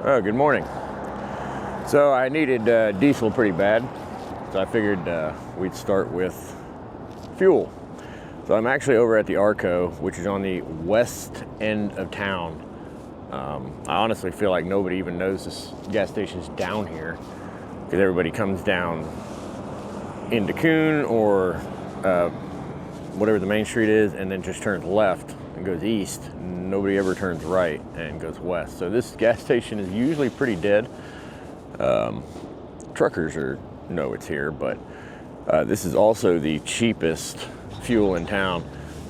Oh, good morning. So I needed diesel pretty bad, so I figured we'd start with fuel. So I'm actually over at the Arco, which is on the west end of town. I honestly feel like nobody even knows this gas station's down here, because everybody comes down into Coon or whatever the main street is, and then just turns left and goes east. Nobody ever turns right and goes west. So this gas station is usually pretty dead. Truckers know it's here, but this is also the cheapest fuel in town.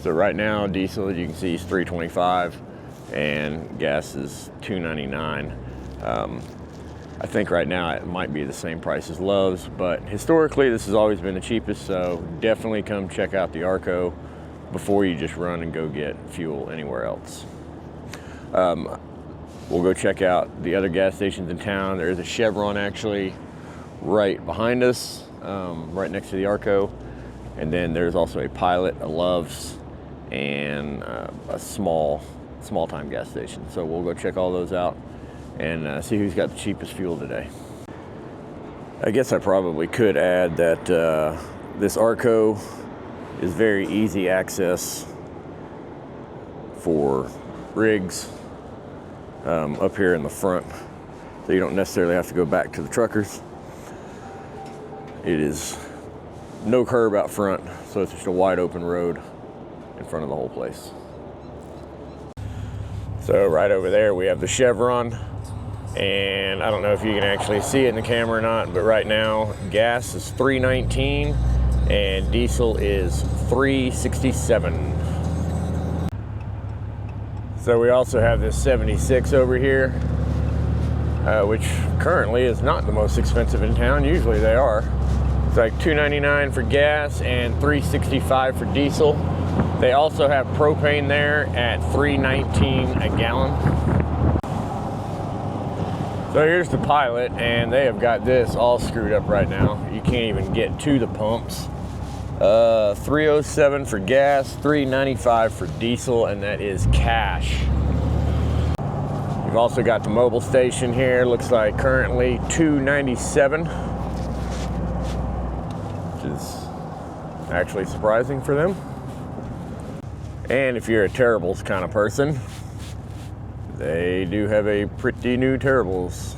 So right now, diesel, as you can see, is $3.25, and gas is $2.99. I think right now it might be the same price as Love's, but historically this has always been the cheapest, so definitely come check out the Arco before you just run and go get fuel anywhere else. We'll go check out the other gas stations in town. There is a Chevron actually right behind us, right next to the Arco, and then there's also a Pilot, a Love's, and a small time gas station. So we'll go check all those out and see who's got the cheapest fuel today. I guess I probably could add that this Arco is very easy access for rigs up here in the front, so you don't necessarily have to go back to the truckers. It is no curb out front, so it's just a wide open road in front of the whole place. So right over there we have the Chevron, and I don't know if you can actually see it in the camera or not, but right now gas is $3.19 and diesel is $3.67. So we also have this 76 over here, which currently is not the most expensive in town. Usually they are. It's like $2.99 for gas and $3.65 for diesel. They also have propane there at $3.19 a gallon. So here's the Pilot, and they have got this all screwed up right now. You can't even get to the pumps. $3.07 for gas, $3.95 for diesel, and that is cash. You've also got the mobile station here. Looks like currently $2.97, which is actually surprising for them. And if you're a Terribles kind of person, they do have a pretty new Terribles.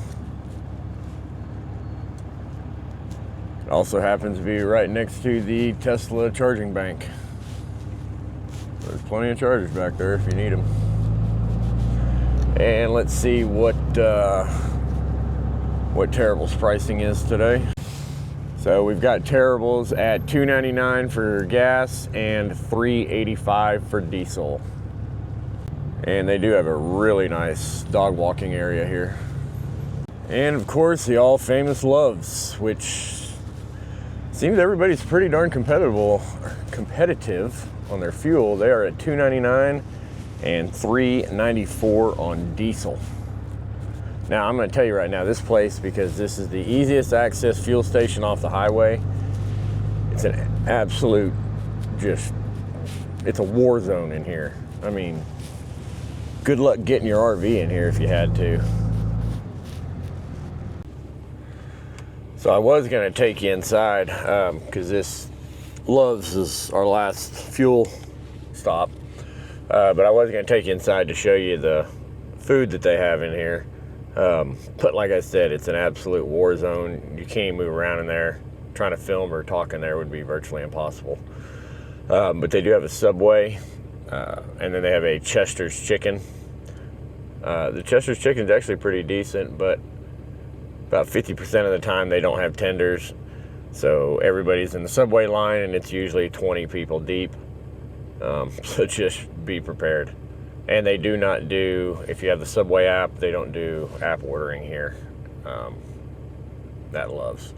It also happens to be right next to the Tesla charging bank. There's plenty of chargers back there if you need them. And let's see what Terribles pricing is today. So we've got Terribles at $2.99 for gas and $3.85 for diesel. And they do have a really nice dog walking area here. And of course the all famous Love's, which seems everybody's pretty darn competitive on their fuel. They are at $2.99 and $3.94 on diesel. Now I'm going to tell you right now, this place, because this is the easiest access fuel station off the highway, it's an absolute it's a war zone in here. I mean, good luck getting your RV in here if you had to. So I was going to take you inside because this Love's is our last fuel stop. But I was going to take you inside to show you the food that they have in here. But like I said, it's an absolute war zone. You can't move around in there. Trying to film or talk in there would be virtually impossible. But they do have a Subway, and then they have a Chester's Chicken. The Chester's Chicken is actually pretty decent, but about 50% of the time they don't have tenders. So everybody's in the Subway line, and it's usually 20 people deep. So just be prepared. And they do not do, if you have the Subway app, they don't do app ordering here. That Loves.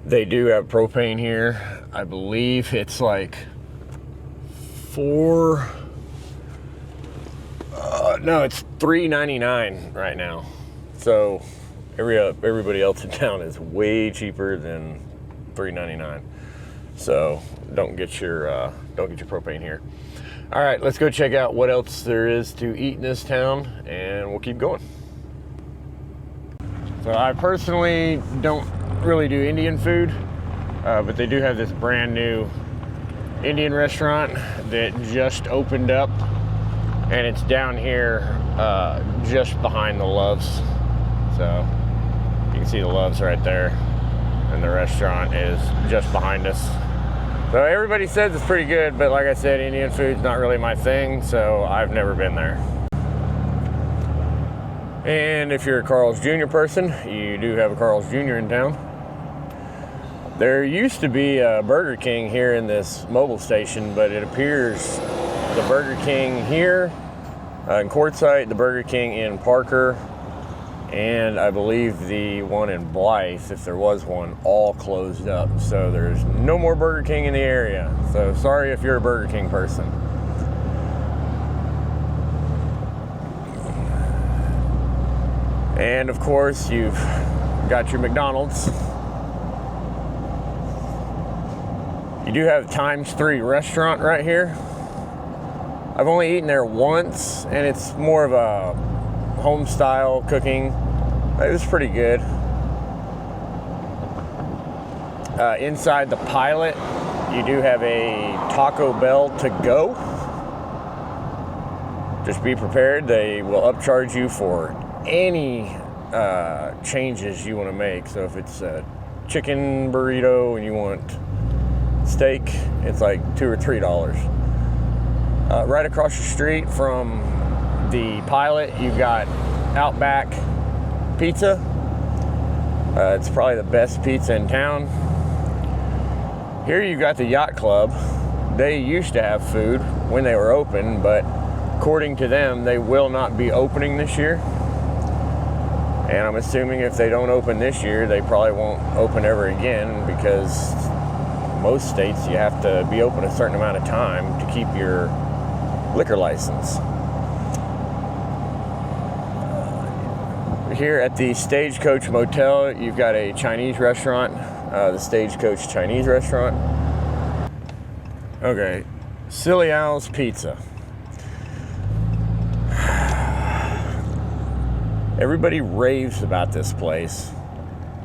They do have propane here. I believe it's like it's $3.99 right now. So everybody else in town is way cheaper than $3.99. So don't get your propane here. All right, let's go check out what else there is to eat in this town, and we'll keep going. So I personally don't really do Indian food, but they do have this brand new Indian restaurant that just opened up, and it's down here just behind the Loves. So you can see the Loves right there, and the restaurant is just behind us. So everybody says it's pretty good, but like I said, Indian food's not really my thing, so I've never been there. And if you're a Carl's Jr. person, you do have a Carl's Jr. in town. There used to be a Burger King here in this mobile station, but it appears the Burger King here in Quartzsite, the Burger King in Parker, and I believe the one in Blythe, if there was one, all closed up. So there's no more Burger King in the area. So sorry if you're a Burger King person. And of course, you've got your McDonald's. You do have Times 3 restaurant right here. I've only eaten there once, and it's more of a home style cooking. It was pretty good. Inside the Pilot, you do have a Taco Bell to go. Just be prepared. They will upcharge you for any changes you want to make. So if it's a chicken burrito and you want steak, it's like $2 or $3. Right across the street from the Pilot, you've got Outback Pizza. It's probably the best pizza in town. Here you've got the Yacht Club. They used to have food when they were open, but according to them, they will not be opening this year. And I'm assuming if they don't open this year, they probably won't open ever again, because most states you have to be open a certain amount of time to keep your liquor license. Here at the Stagecoach Motel, you've got a Chinese restaurant, the Stagecoach Chinese restaurant. Okay, Silly Al's Pizza. Everybody raves about this place,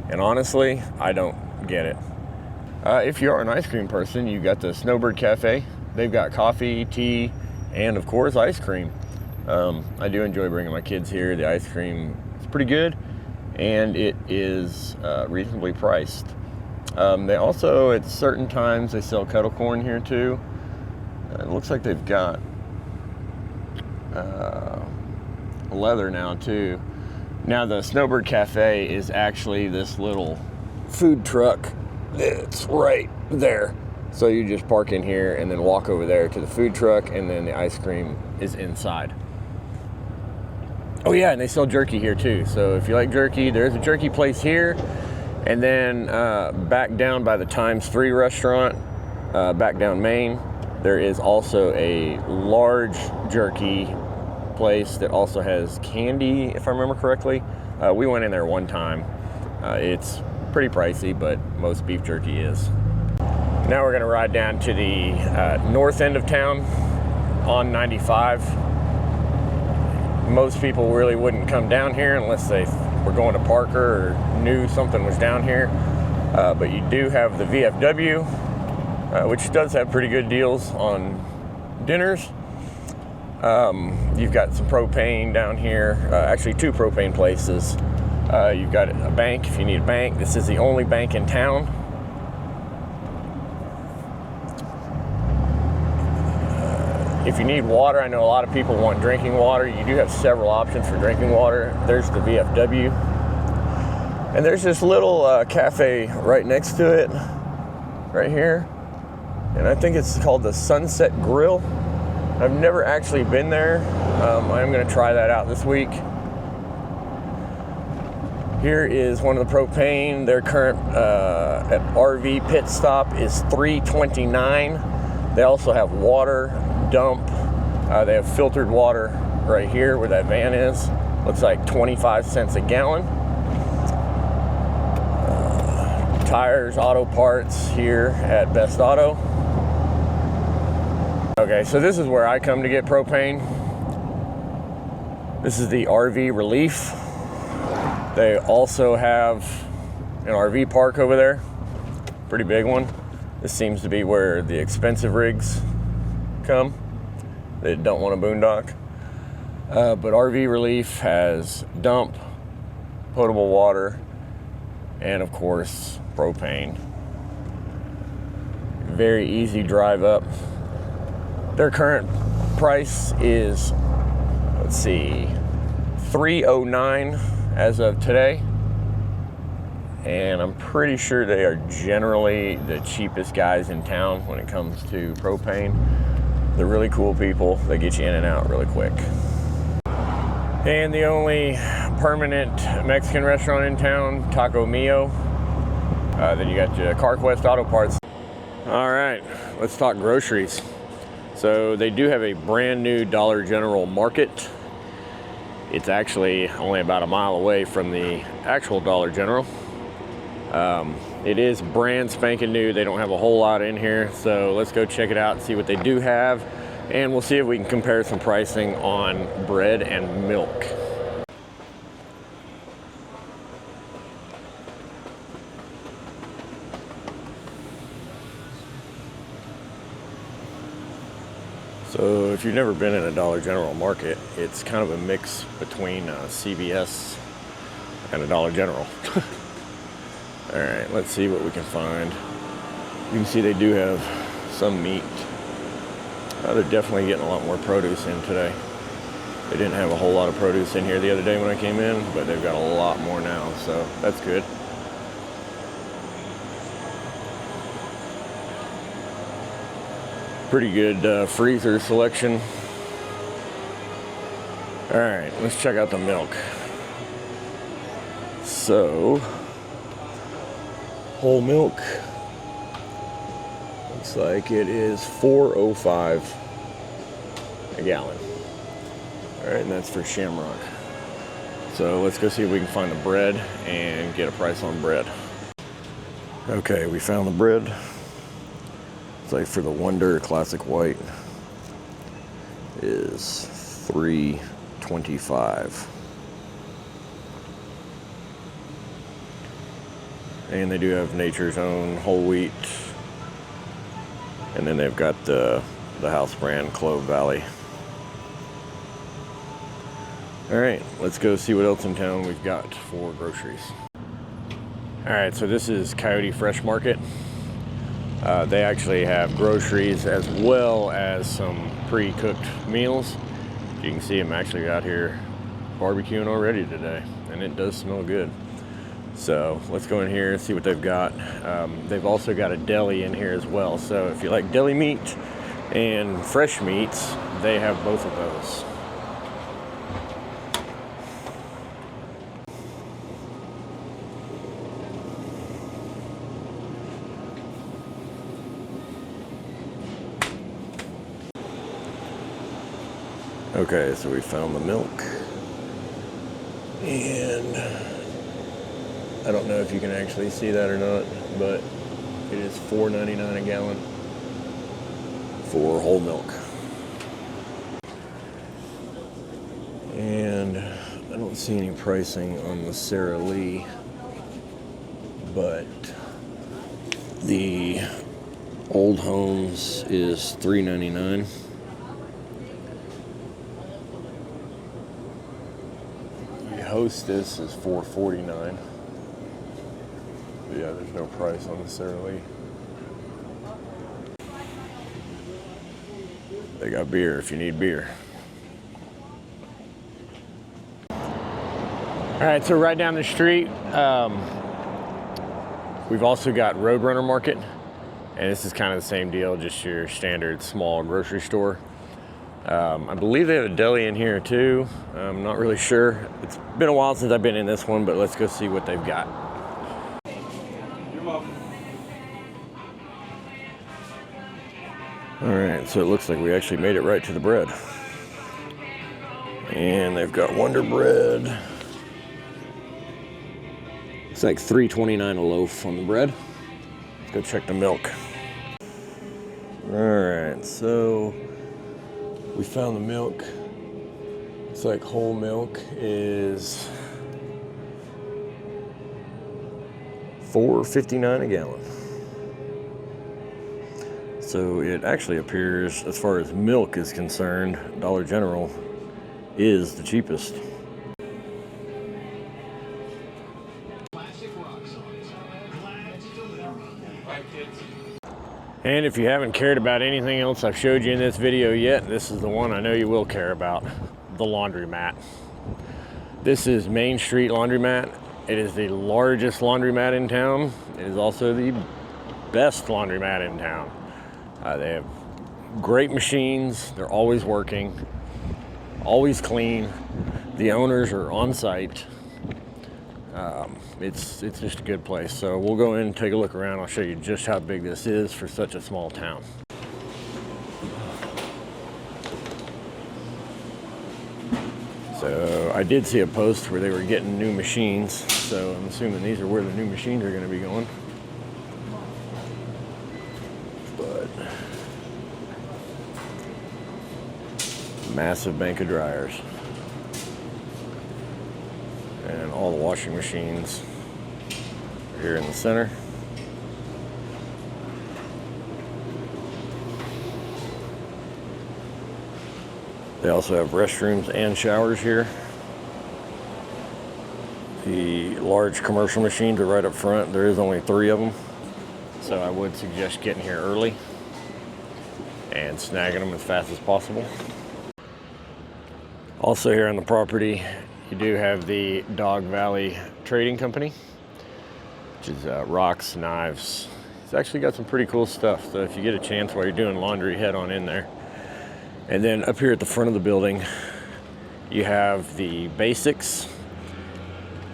and honestly, I don't get it. If you are an ice cream person, you've got the Snowbird Cafe. They've got coffee, tea, and of course, ice cream. I do enjoy bringing my kids here. The ice cream is pretty good, and it is reasonably priced. They also, at certain times, they sell kettle corn here too. It looks like they've got leather now too. Now the Snowbird Cafe is actually this little food truck. It's right there. So you just park in here and then walk over there to the food truck, and then the ice cream is inside. Oh yeah, and they sell jerky here too. So if you like jerky, there's a jerky place here. And then back down by the Times 3 restaurant, back down Main, there is also a large jerky place that also has candy, if I remember correctly. We went in there one time. It's pretty pricey, but most beef jerky is. Now we're gonna ride down to the north end of town on 95. Most people really wouldn't come down here unless they were going to Parker or knew something was down here. But you do have the VFW, which does have pretty good deals on dinners. You've got some propane down here, actually 2 propane places. You've got a bank if you need a bank. This is the only bank in town. If you need water, I know a lot of people want drinking water. You do have several options for drinking water. There's the VFW. And there's this little cafe right next to it, right here. And I think it's called the Sunset Grill. I've never actually been there. I am gonna try that out this week. Here is one of the propane. Their current at RV pit stop is $3.29. They also have water dump. They have filtered water right here where that van is. Looks like 25 cents a gallon. Tires, auto parts here at Best Auto. Okay, so this is where I come to get propane. This is the RV Relief. They also have an RV park over there, pretty big one. This seems to be where the expensive rigs come. They don't want to boondock. But RV Relief has dump, potable water, and of course, propane. Very easy drive up. Their current price is, let's see, $309 as of today. And I'm pretty sure they are generally the cheapest guys in town when it comes to propane. They're really cool people. They get you in and out really quick. And the only permanent Mexican restaurant in town, Taco Mio. Then you got your CarQuest Auto Parts. All right, let's talk groceries. So they do have a brand new Dollar General Market. It's actually only about a mile away from the actual Dollar General. It is brand spanking new. They don't have a whole lot in here, so let's go check it out and see what they do have, and we'll see if we can compare some pricing on bread and milk. So if you've never been in a Dollar General Market, it's kind of a mix between CVS and a Dollar General. All right, let's see what we can find. You can see they do have some meat. They're definitely getting a lot more produce in today. They didn't have a whole lot of produce in here the other day when I came in, but they've got a lot more now, so that's good. Pretty good freezer selection. All right, let's check out the milk. So, whole milk looks like it is $4.05 a gallon. All right, and that's for Shamrock. So let's go see if we can find the bread and get a price on bread. Okay, we found the bread. It's like for the Wonder Classic White is $3.25. And they do have Nature's Own whole wheat. And then they've got the house brand Clove Valley. All right, let's go see what else in town we've got for groceries. All right, so this is Coyote Fresh Market. They actually have groceries as well as some pre-cooked meals. You can see I'm actually out here barbecuing already today, and it does smell good. So let's go in here and see what they've got. They've also got a deli in here as well. So if you like deli meat and fresh meats, they have both of those. Okay, so we found the milk, and I don't know if you can actually see that or not, but it is $4.99 a gallon for whole milk. And I don't see any pricing on the Sara Lee, but the Old Homes is $3.99. Hostess is $4.49. Yeah, there's no price on the Sara Lee. They got beer if you need beer. All right, so right down the street, we've also got Roadrunner Market, and this is kind of the same deal, just your standard small grocery store. I believe they have a deli in here too. I'm not really sure. It's been a while since I've been in this one, but let's go see what they've got. You're welcome. All right, so it looks like we actually made it right to the bread. And they've got Wonder Bread. It's like $3.29 a loaf on the bread. Let's go check the milk. All right, so we found the milk. It's like whole milk is $4.59 a gallon. So it actually appears, as far as milk is concerned, Dollar General is the cheapest. And if you haven't cared about anything else I've showed you in this video yet, this is the one I know you will care about, the laundromat. This is Main Street Laundromat. It is the largest laundromat in town. It is also the best laundromat in town. They have great machines. They're always working, always clean. The owners are on site. It's just a good place. So we'll go in and take a look around. I'll show you just how big this is for such a small town. So I did see a post where they were getting new machines. So I'm assuming these are where the new machines are going to be going. But massive bank of dryers. And all the washing machines are here in the center. They also have restrooms and showers here. The large commercial machines are right up front. There is only 3 of them. So I would suggest getting here early and snagging them as fast as possible. Also here on the property, you do have the Dog Valley Trading Company, which is rocks, knives. It's actually got some pretty cool stuff. So if you get a chance while you're doing laundry, head on in there. And then up here at the front of the building, you have the Basics,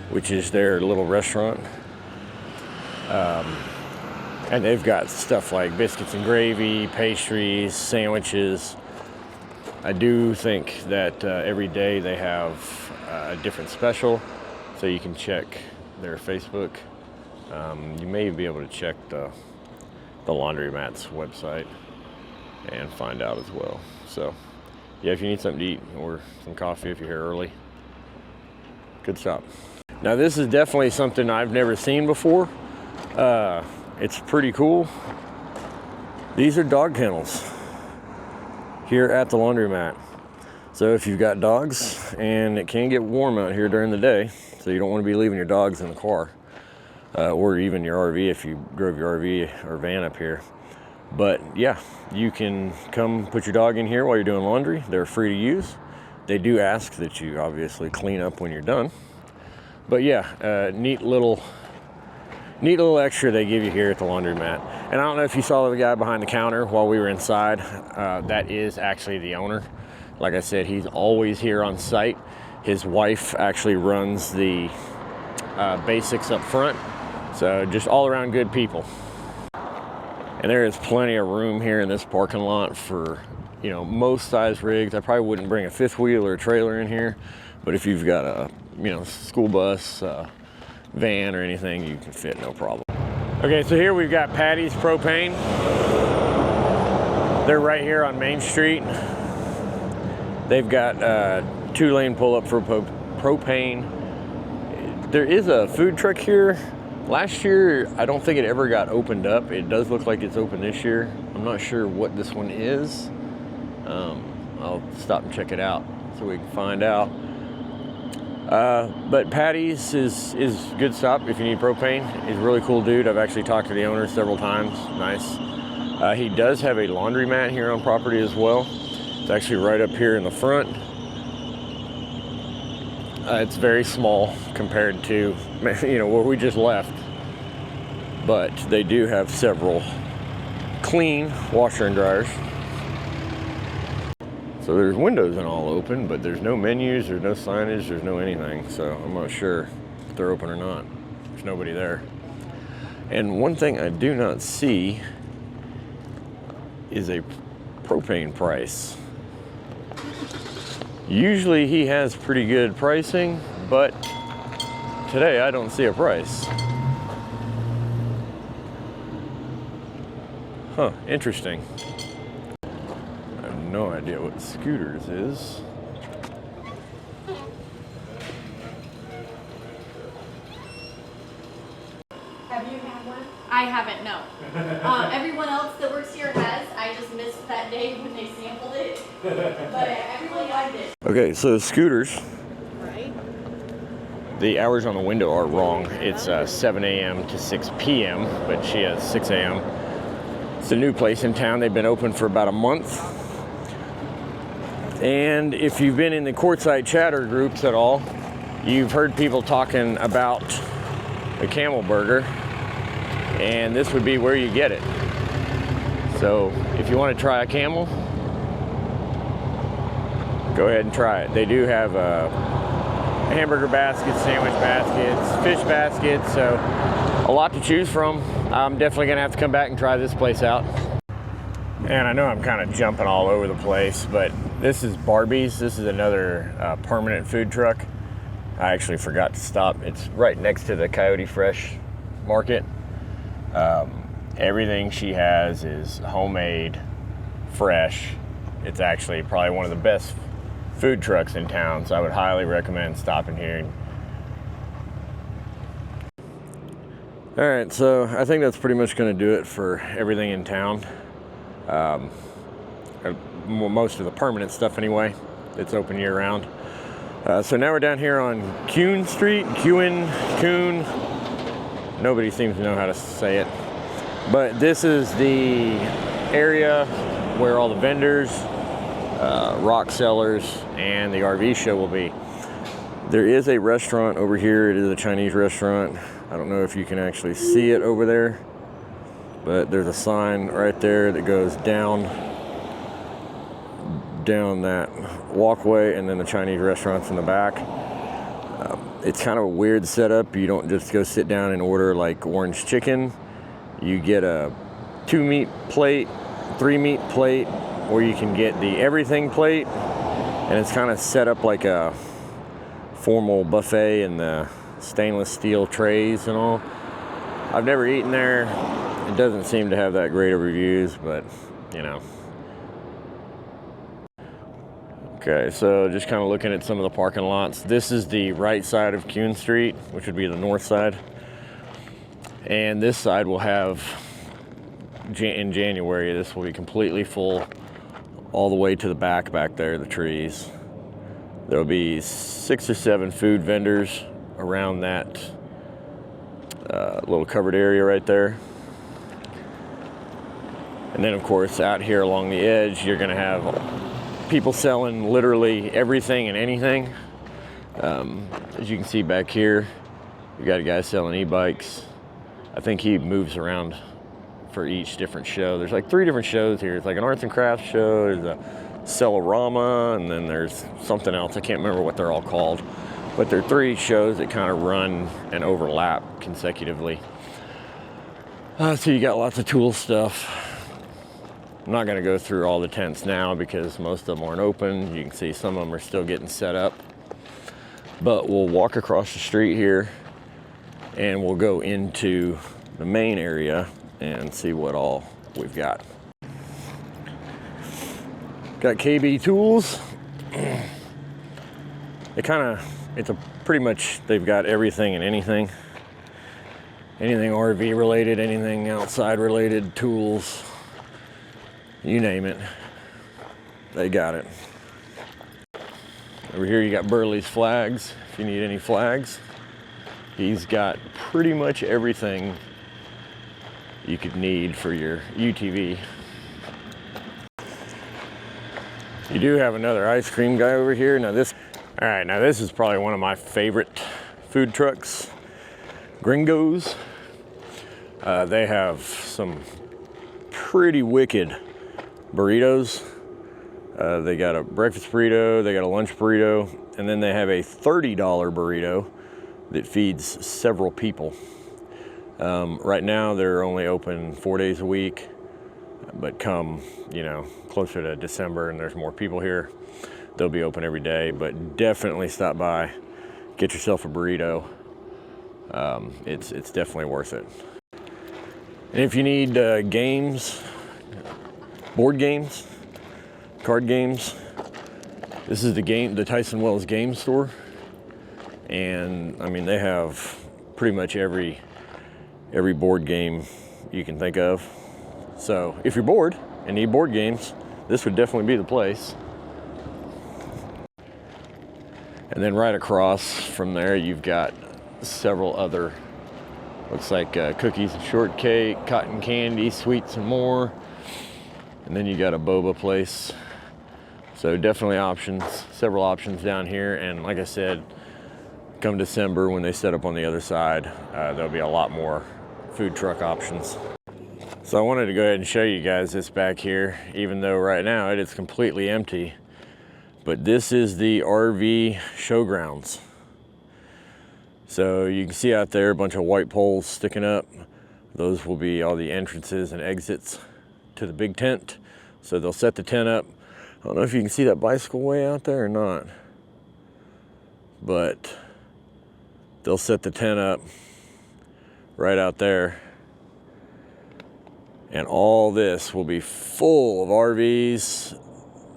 which is their little restaurant. And they've got stuff like biscuits and gravy, pastries, sandwiches. I do think that every day they have a different special, so you can check their Facebook. You may be able to check the laundromat's website and find out as well. So yeah, if you need something to eat or some coffee if you're here early, good stop. Now this is definitely something I've never seen before. It's pretty cool. These are dog kennels here at the laundromat. So if you've got dogs, and it can get warm out here during the day, so you don't want to be leaving your dogs in the car, or even your RV if you drove your RV or van up here. But yeah, you can come put your dog in here while you're doing laundry. They're free to use. They do ask that you obviously clean up when you're done. But yeah, neat little extra they give you here at the laundromat. And I don't know if you saw the guy behind the counter while we were inside. That is actually the owner. Like I said, he's always here on site. His wife actually runs the Basics up front. So just all around good people. And there is plenty of room here in this parking lot for, you know, most size rigs. I probably wouldn't bring a 5th wheel or a trailer in here, but if you've got a, you know, school bus, van or anything, you can fit no problem. Okay, so here we've got Patty's Propane. They're right here on Main Street. They've got 2-lane pull-up for propane. There is a food truck here. Last year, I don't think it ever got opened up. It does look like it's open this year. I'm not sure what this one is. I'll stop and check it out so we can find out. But Patty's is a good stop if you need propane. He's a really cool dude. I've actually talked to the owner several times. Nice. He does have a laundromat here on property as well. It's actually right up here in the front. It's very small compared to, you know, where we just left. But they do have several clean washer and dryers. So there's windows and all open, but there's no menus, there's no signage, there's no anything. So I'm not sure if they're open or not. There's nobody there. And one thing I do not see is a propane price. Usually he has pretty good pricing, but today I don't see a price. Huh, interesting. I have no idea what Scooters is. Have Have you had one? I haven't, no. Everyone else that works here has. I just missed that day when they sampled it. But everyone liked it. Okay, so scooters, Right? the hours on the window are wrong. It's 7 a.m. to 6 p.m., but she has 6 a.m. It's a new place in town. They've been open for about a month. And if you've been in the Quartzsite chatter groups at all, you've heard people talking about the camel burger, and this would be where you get it. So if you want to try a camel, go ahead and try it. They do have hamburger baskets, sandwich baskets, fish baskets, so a lot to choose from. I'm definitely gonna have to come back and try this place out. And I know I'm kind of jumping all over the place, but this is Barbie's. This is another permanent food truck. I actually forgot to stop. It's right next to the Coyote Fresh market. Everything she has is homemade, fresh. It's actually probably one of the best food trucks in town, so I would highly recommend stopping here. All right, so I think that's pretty much going to do it for everything in town. Most of the permanent stuff anyway. It's open year round. So now we're down here on Kuhn Street, Kuhn. Nobody seems to know how to say it. But this is the area where all the vendors, rock sellers, and the RV show will be. There is a restaurant over here. It is a Chinese restaurant. I don't know if you can actually see it over there, but there's a sign right there that goes down that walkway, and then the Chinese restaurant's in the back. It's kind of a weird setup. You don't just go sit down and order like orange chicken. You get a 2-meat plate, 3-meat plate, or you can get the everything plate, and it's kind of set up like a formal buffet in the stainless steel trays and all. I've never eaten there. It doesn't seem to have that great of reviews, but you know. Okay, so just kind of looking at some of the parking lots. This is the right side of Kuhn Street, which would be the north side. And this side will have, in January, this will be completely full all the way to the back there, the trees. There'll be 6 or 7 food vendors around that little covered area right there. And then of course out here along the edge, you're gonna have people selling literally everything and anything. As you can see back here, you got a guy selling e-bikes. I think he moves around for each different show. There's like 3 different shows here. It's like an arts and crafts show, there's a Cellorama, and then there's something else. I can't remember what they're all called. But there are 3 shows that kind of run and overlap consecutively. So you got lots of tool stuff. I'm not going to go through all the tents now because most of them aren't open. You can see some of them are still getting set up. But we'll walk across the street here and we'll go into the main area and see what all we've got. Got KB Tools. Pretty much, they've got everything and anything. Anything RV related, anything outside related, tools. You name it, they got it. Over here you got Burley's flags, if you need any flags. He's got pretty much everything you could need for your UTV. You do have another ice cream guy over here. Now this is probably one of my favorite food trucks, Gringos. They have some pretty wicked burritos. They got a breakfast burrito, they got a lunch burrito, and then they have a $30 burrito that feeds several people. Right now they're only open 4 days a week, but come, closer to December and there's more people here, they'll be open every day. But definitely stop by, get yourself a burrito. It's definitely worth it. And if you need games, board games, card games, this is the Tyson Wells game store. And I mean, they have pretty much every every board game you can think of. So if you're bored and need board games, this would definitely be the place. And then right across from there, you've got several other, looks like cookies and shortcake, cotton candy, sweets and more. And then you got a boba place. So definitely options, several options down here. And like I said, come December when they set up on the other side, there'll be a lot more food truck options. So I wanted to go ahead and show you guys this back here, even though right now it is completely empty. But this is the RV showgrounds. So you can see out there a bunch of white poles sticking up. Those will be all the entrances and exits to the big tent. So they'll set the tent up. I don't know if you can see that bicycle way out there or not, but they'll set the tent up right out there. And all this will be full of RVs,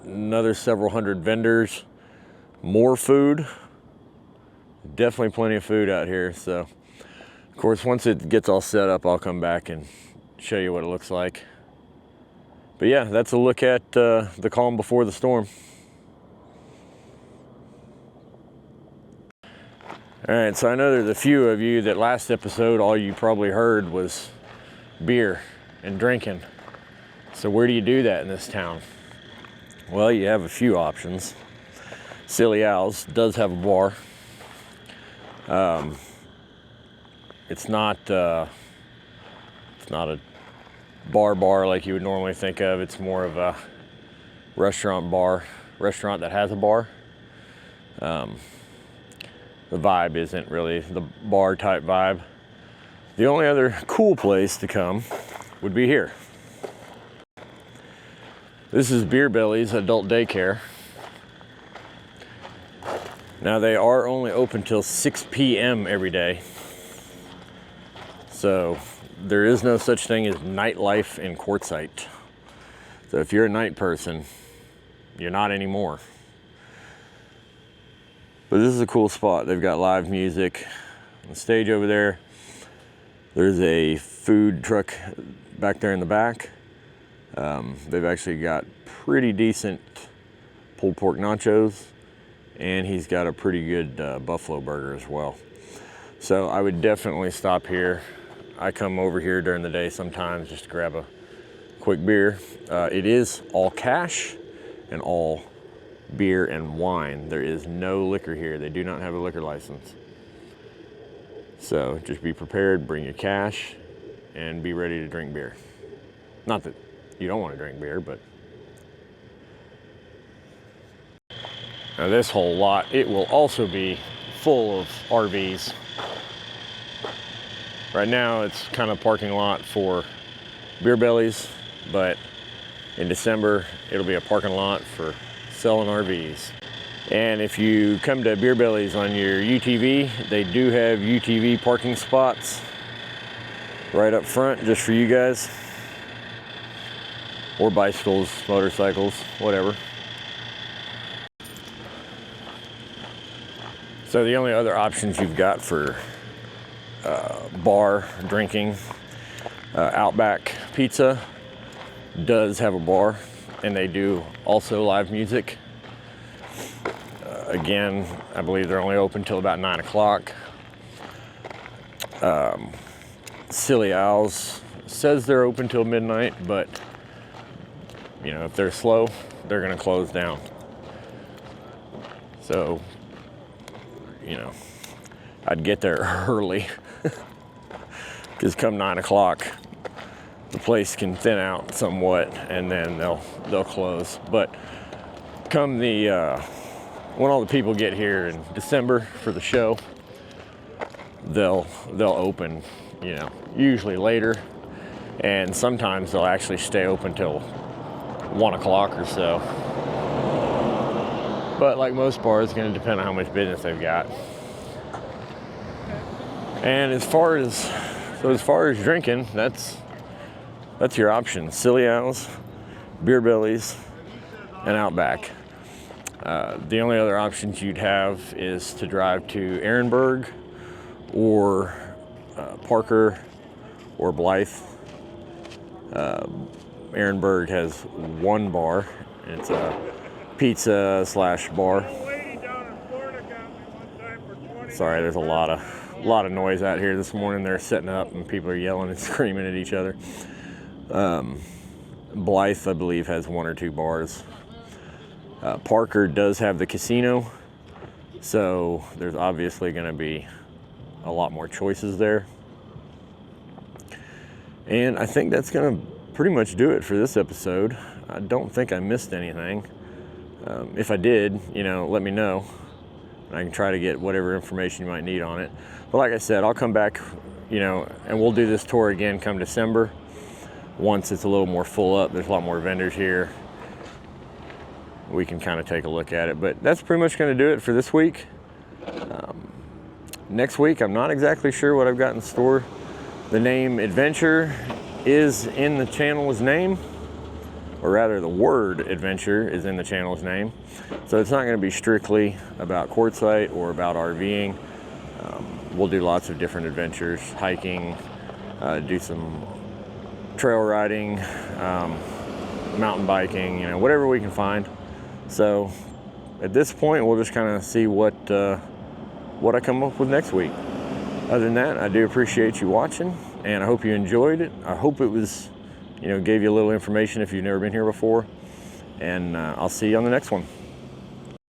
another several hundred vendors, more food. Definitely plenty of food out here. So, of course, once it gets all set up, I'll come back and show you what it looks like. But yeah, that's a look at the calm before the storm. All right, so I know there's a few of you that last episode, all you probably heard was beer and drinking. So where do you do that in this town? Well, you have a few options. Silly Al's does have a bar. It's not a bar like you would normally think of. It's more of a restaurant that has a bar. The vibe isn't really the bar type vibe. The only other cool place to come would be here. This is Beer Belly's adult daycare. Now they are only open till 6 p.m. every day. So there is no such thing as nightlife in Quartzsite. So if you're a night person, you're not anymore. But this is a cool spot. They've got live music on the stage over there. There's a food truck back there in the back. They've actually got pretty decent pulled pork nachos, and he's got a pretty good buffalo burger as well. So I would definitely stop here. I come over here during the day sometimes just to grab a quick beer. It is all cash and all beer and wine. There is no liquor here. They do not have a liquor license. So just be prepared, bring your cash, and be ready to drink beer. Not that you don't want to drink beer, but. Now this whole lot, it will also be full of RVs. Right now it's kind of parking lot for Beer Bellies, but in December it'll be a parking lot for selling RVs. And if you come to Beer Bellies on your UTV, they do have UTV parking spots right up front just for you guys. Or bicycles, motorcycles, whatever. So the only other options you've got for bar drinking, Outback Pizza does have a bar, and they do also live music. Again, I believe they're only open till about 9 o'clock. Silly Al's says they're open till midnight, but you know, if they're slow, they're gonna close down. So, you know, I'd get there early, because come 9 o'clock, the place can thin out somewhat, and then they'll close. But come the when all the people get here in December for the show, they'll open, you know, usually later, and sometimes they'll actually stay open till 1 o'clock or so. But like most bars, it's going to depend on how much business they've got. And as far as drinking, that's your option. Silly Al's, Beer Bellies, and Outback. The only other options you'd have is to drive to Ehrenberg or Parker or Blythe. Ehrenberg has one bar. It's a pizza / bar. Sorry, there's a lot of noise out here this morning. They're setting up and people are yelling and screaming at each other. Blythe, I believe, has 1 or 2 bars. Parker does have the casino, so there's obviously going to be a lot more choices there. And I think that's going to pretty much do it for this episode. I don't think I missed anything. If I did, let me know. I can try to get whatever information you might need on it. But like I said, I'll come back, and we'll do this tour again come December. Once it's a little more full up, there's a lot more vendors here. We can kind of take a look at it. But that's pretty much going to do it for this week. Next week, I'm not exactly sure what I've got in store. The name Adventure is in the channel's name, or rather the word Adventure is in the channel's name. So it's not going to be strictly about Quartzsite or about RVing. We'll do lots of different adventures, hiking, do some trail riding, mountain biking, whatever we can find. So at this point, we'll just kind of see what I come up with next week. Other than that, I do appreciate you watching, and I hope you enjoyed it. I hope it was, gave you a little information if you've never been here before. And I'll see you on the next one.